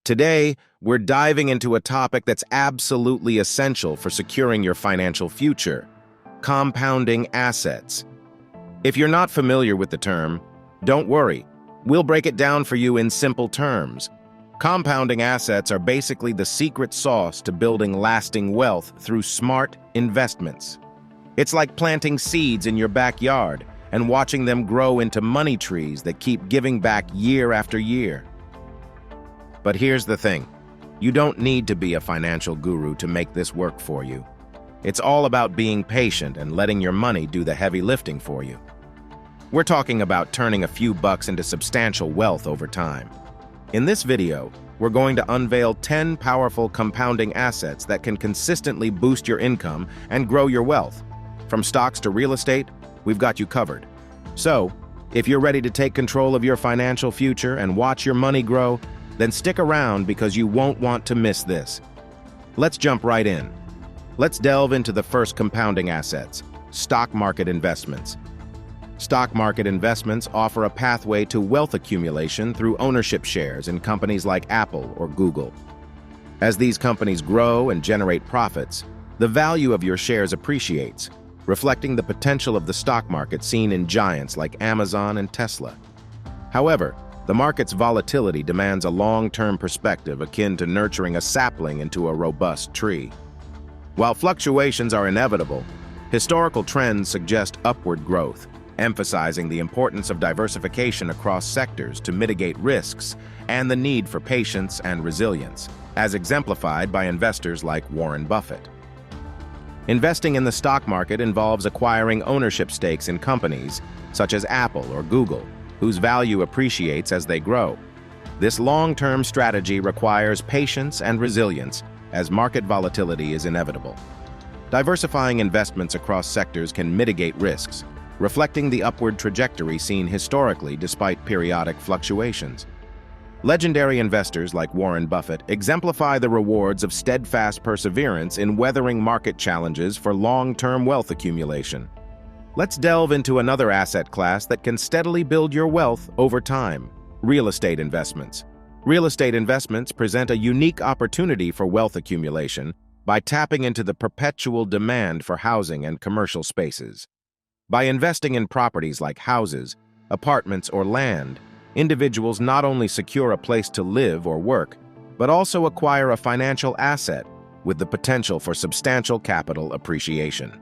Today, we're diving into a topic that's absolutely essential for securing your financial future: compounding assets. If you're not familiar with the term, don't worry. We'll break it down for you in simple terms. Compounding assets are basically the secret sauce to building lasting wealth through smart investments. It's like planting seeds in your backyard and watching them grow into money trees that keep giving back year after year. But here's the thing. You don't need to be a financial guru to make this work for you. It's all about being patient and letting your money do the heavy lifting for you. We're talking about turning a few bucks into substantial wealth over time. In this video, we're going to unveil 10 powerful compounding assets that can consistently boost your income and grow your wealth. From stocks to real estate, we've got you covered. So, if you're ready to take control of your financial future and watch your money grow, then stick around because you won't want to miss this. Let's jump right in. Let's delve into the first compounding assets: stock market investments. Stock market investments offer a pathway to wealth accumulation through ownership shares in companies like Apple or Google. As these companies grow and generate profits, the value of your shares appreciates, reflecting the potential of the stock market seen in giants like Amazon and Tesla. However, the market's volatility demands a long-term perspective akin to nurturing a sapling into a robust tree. While fluctuations are inevitable, historical trends suggest upward growth, emphasizing the importance of diversification across sectors to mitigate risks and the need for patience and resilience, as exemplified by investors like Warren Buffett. Investing in the stock market involves acquiring ownership stakes in companies such as Apple or Google, whose value appreciates as they grow. This long-term strategy requires patience and resilience, as market volatility is inevitable. Diversifying investments across sectors can mitigate risks, reflecting the upward trajectory seen historically despite periodic fluctuations. Legendary investors like Warren Buffett exemplify the rewards of steadfast perseverance in weathering market challenges for long-term wealth accumulation. Let's delve into another asset class that can steadily build your wealth over time: real estate investments. Real estate investments present a unique opportunity for wealth accumulation by tapping into the perpetual demand for housing and commercial spaces. By investing in properties like houses, apartments, or land, individuals not only secure a place to live or work, but also acquire a financial asset with the potential for substantial capital appreciation.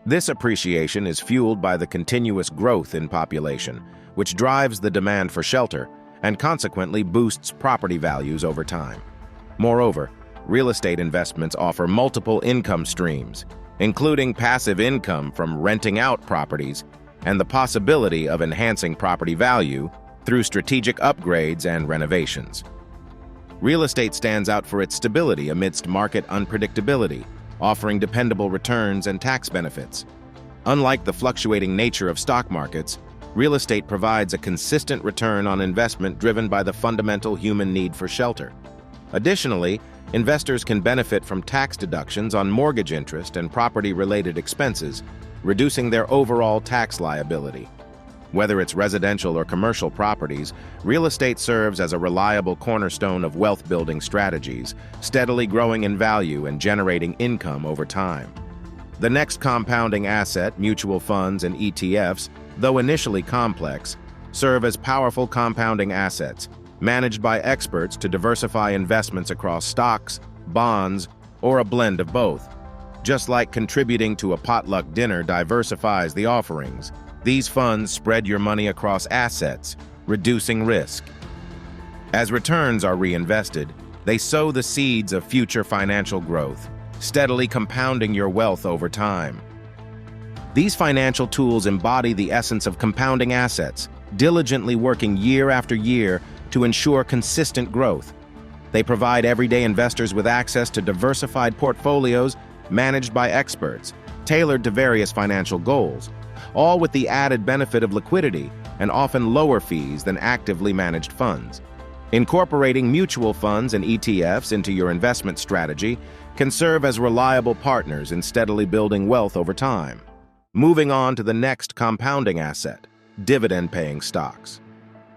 This appreciation is fueled by the continuous growth in population, which drives the demand for shelter and consequently boosts property values over time. Moreover, real estate investments offer multiple income streams, including passive income from renting out properties and the possibility of enhancing property value through strategic upgrades and renovations. Real estate stands out for its stability amidst market unpredictability, offering dependable returns and tax benefits. Unlike the fluctuating nature of stock markets, real estate provides a consistent return on investment driven by the fundamental human need for shelter. Additionally, investors can benefit from tax deductions on mortgage interest and property-related expenses, reducing their overall tax liability. Whether it's residential or commercial properties, real estate serves as a reliable cornerstone of wealth-building strategies, steadily growing in value and generating income over time. The next compounding asset, mutual funds and ETFs, though initially complex, serve as powerful compounding assets, managed by experts to diversify investments across stocks, bonds, or a blend of both. Just like contributing to a potluck dinner diversifies the offerings, these funds spread your money across assets, reducing risk. As returns are reinvested, they sow the seeds of future financial growth, steadily compounding your wealth over time. These financial tools embody the essence of compounding assets, diligently working year after year to ensure consistent growth. They provide everyday investors with access to diversified portfolios managed by experts, tailored to various financial goals, all with the added benefit of liquidity and often lower fees than actively managed funds. Incorporating mutual funds and ETFs into your investment strategy can serve as reliable partners in steadily building wealth over time. Moving on to the next compounding asset: dividend-paying stocks.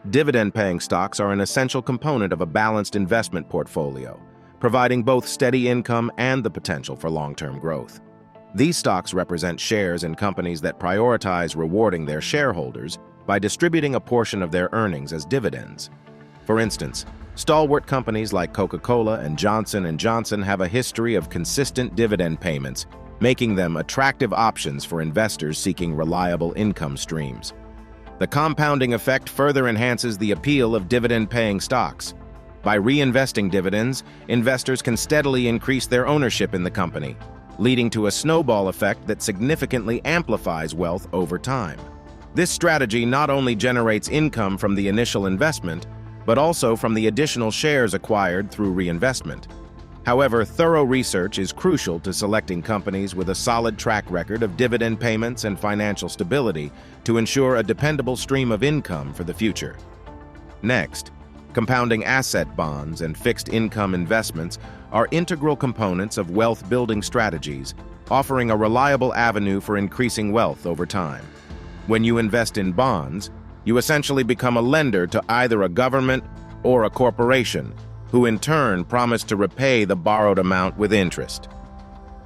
Dividend-paying stocks are an essential component of a balanced investment portfolio, providing both steady income and the potential for long-term growth. These stocks represent shares in companies that prioritize rewarding their shareholders by distributing a portion of their earnings as dividends. For instance, stalwart companies like Coca-Cola and Johnson & Johnson have a history of consistent dividend payments, making them attractive options for investors seeking reliable income streams. The compounding effect further enhances the appeal of dividend-paying stocks. By reinvesting dividends, investors can steadily increase their ownership in the company, leading to a snowball effect that significantly amplifies wealth over time. This strategy not only generates income from the initial investment, but also from the additional shares acquired through reinvestment. However, thorough research is crucial to selecting companies with a solid track record of dividend payments and financial stability to ensure a dependable stream of income for the future. Next, compounding asset bonds and fixed income investments are integral components of wealth-building strategies, offering a reliable avenue for increasing wealth over time. When you invest in bonds, you essentially become a lender to either a government or a corporation, who in turn promise to repay the borrowed amount with interest.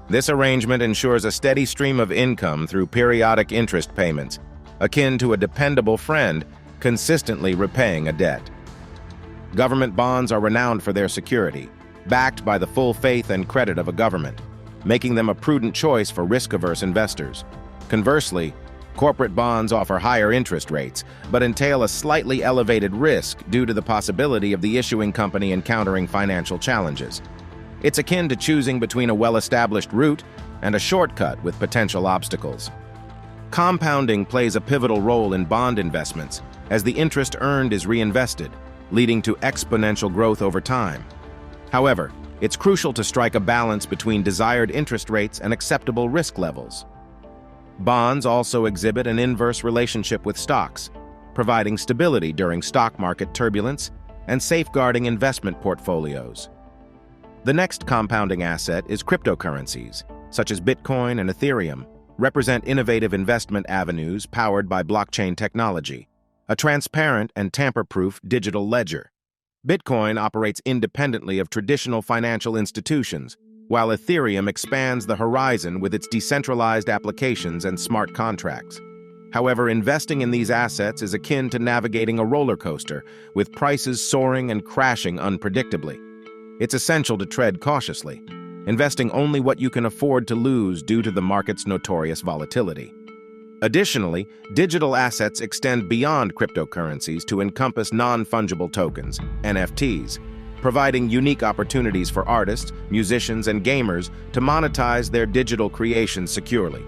This arrangement ensures a steady stream of income through periodic interest payments, akin to a dependable friend consistently repaying a debt. Government bonds are renowned for their security, backed by the full faith and credit of a government, making them a prudent choice for risk-averse investors. Conversely, corporate bonds offer higher interest rates, but entail a slightly elevated risk due to the possibility of the issuing company encountering financial challenges. It's akin to choosing between a well-established route and a shortcut with potential obstacles. Compounding plays a pivotal role in bond investments, as the interest earned is reinvested, leading to exponential growth over time. However, it's crucial to strike a balance between desired interest rates and acceptable risk levels. Bonds also exhibit an inverse relationship with stocks, providing stability during stock market turbulence and safeguarding investment portfolios. The next compounding asset is cryptocurrencies, such as Bitcoin and Ethereum, represent innovative investment avenues powered by blockchain technology, a transparent and tamper-proof digital ledger. Bitcoin operates independently of traditional financial institutions, while Ethereum expands the horizon with its decentralized applications and smart contracts. However, investing in these assets is akin to navigating a roller coaster, with prices soaring and crashing unpredictably. It's essential to tread cautiously, investing only what you can afford to lose due to the market's notorious volatility. Additionally, digital assets extend beyond cryptocurrencies to encompass non-fungible tokens, NFTs, providing unique opportunities for artists, musicians, and gamers to monetize their digital creations securely.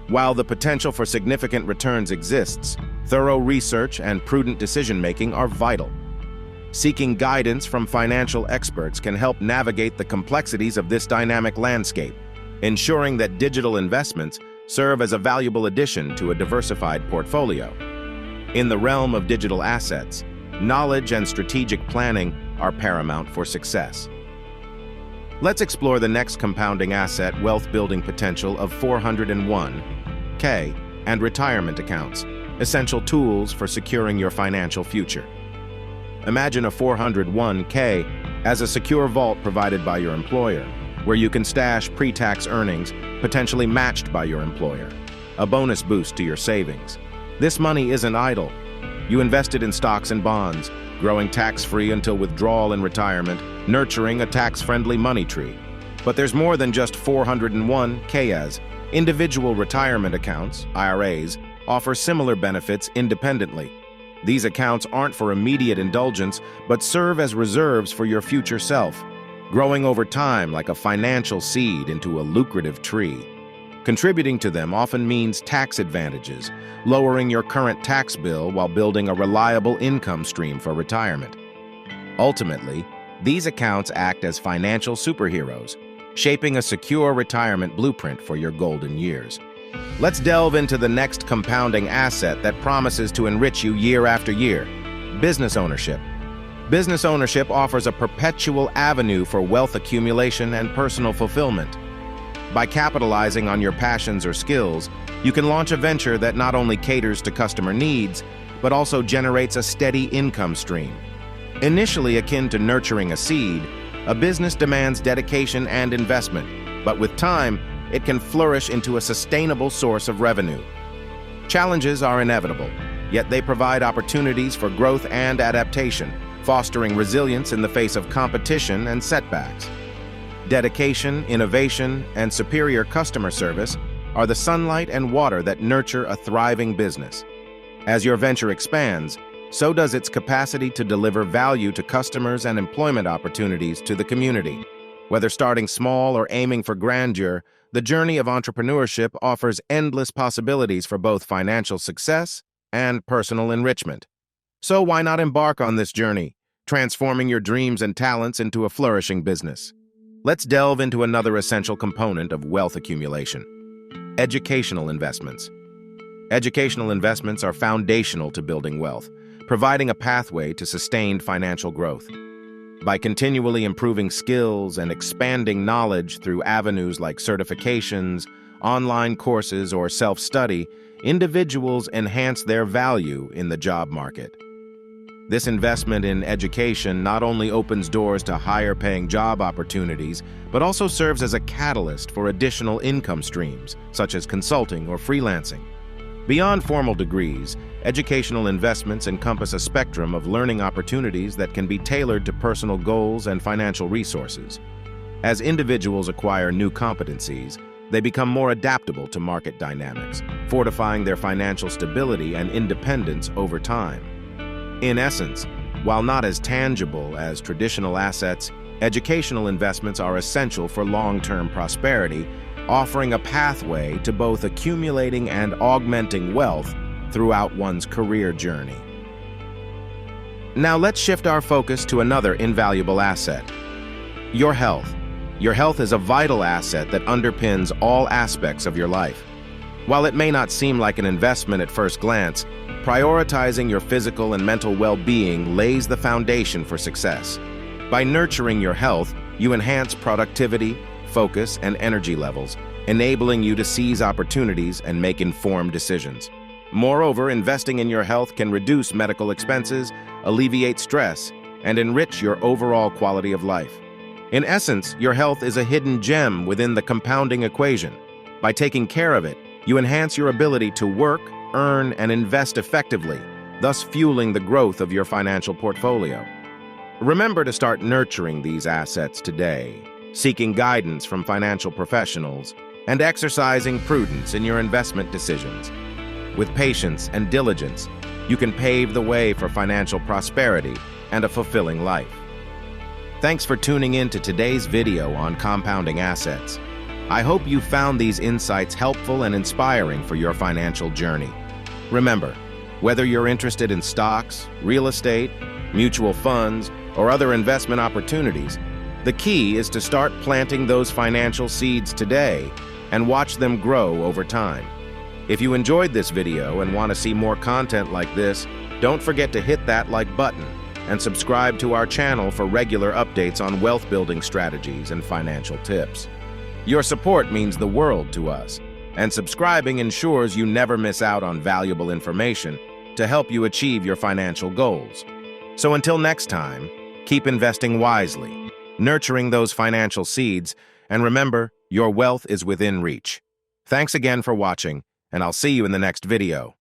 While the potential for significant returns exists, thorough research and prudent decision-making are vital. Seeking guidance from financial experts can help navigate the complexities of this dynamic landscape, ensuring that digital investments serve as a valuable addition to a diversified portfolio. In the realm of digital assets, knowledge and strategic planning are paramount for success. Let's explore the next compounding asset wealth-building potential of 401(k) and retirement accounts, essential tools for securing your financial future. Imagine a 401(k) as a secure vault provided by your employer, where you can stash pre-tax earnings potentially matched by your employer, a bonus boost to your savings. This money isn't idle. You invested in stocks and bonds, growing tax-free until withdrawal in retirement, nurturing a tax-friendly money tree. But there's more than just 401(k)s. Individual retirement accounts, IRAs, offer similar benefits independently. These accounts aren't for immediate indulgence, but serve as reserves for your future self, growing over time like a financial seed into a lucrative tree. Contributing to them often means tax advantages, lowering your current tax bill while building a reliable income stream for retirement. Ultimately, these accounts act as financial superheroes, shaping a secure retirement blueprint for your golden years. Let's delve into the next compounding asset that promises to enrich you year after year: business ownership. Business ownership offers a perpetual avenue for wealth accumulation and personal fulfillment. By capitalizing on your passions or skills, you can launch a venture that not only caters to customer needs, but also generates a steady income stream. Initially akin to nurturing a seed, a business demands dedication and investment, but with time, it can flourish into a sustainable source of revenue. Challenges are inevitable, yet they provide opportunities for growth and adaptation, fostering resilience in the face of competition and setbacks. Dedication, innovation, and superior customer service are the sunlight and water that nurture a thriving business. As your venture expands, so does its capacity to deliver value to customers and employment opportunities to the community. Whether starting small or aiming for grandeur, the journey of entrepreneurship offers endless possibilities for both financial success and personal enrichment. So why not embark on this journey, transforming your dreams and talents into a flourishing business? Let's delve into another essential component of wealth accumulation: educational investments. Educational investments are foundational to building wealth, providing a pathway to sustained financial growth. By continually improving skills and expanding knowledge through avenues like certifications, online courses, or self-study, individuals enhance their value in the job market. This investment in education not only opens doors to higher-paying job opportunities, but also serves as a catalyst for additional income streams, such as consulting or freelancing. Beyond formal degrees, educational investments encompass a spectrum of learning opportunities that can be tailored to personal goals and financial resources. As individuals acquire new competencies, they become more adaptable to market dynamics, fortifying their financial stability and independence over time. In essence, while not as tangible as traditional assets, educational investments are essential for long-term prosperity, offering a pathway to both accumulating and augmenting wealth throughout one's career journey. Now let's shift our focus to another invaluable asset: your health. Your health is a vital asset that underpins all aspects of your life. While it may not seem like an investment at first glance, prioritizing your physical and mental well-being lays the foundation for success. By nurturing your health, you enhance productivity, focus, and energy levels, enabling you to seize opportunities and make informed decisions. Moreover, investing in your health can reduce medical expenses, alleviate stress, and enrich your overall quality of life. In essence, your health is a hidden gem within the compounding equation. By taking care of it, you enhance your ability to work, earn, and invest effectively, thus fueling the growth of your financial portfolio. Remember to start nurturing these assets today, seeking guidance from financial professionals, and exercising prudence in your investment decisions. With patience and diligence, you can pave the way for financial prosperity and a fulfilling life. Thanks for tuning in to today's video on compounding assets. I hope you found these insights helpful and inspiring for your financial journey. Remember, whether you're interested in stocks, real estate, mutual funds, or other investment opportunities, the key is to start planting those financial seeds today and watch them grow over time. If you enjoyed this video and want to see more content like this, don't forget to hit that like button and subscribe to our channel for regular updates on wealth-building strategies and financial tips. Your support means the world to us, and subscribing ensures you never miss out on valuable information to help you achieve your financial goals. So until next time, keep investing wisely, nurturing those financial seeds, and remember, your wealth is within reach. Thanks again for watching, and I'll see you in the next video.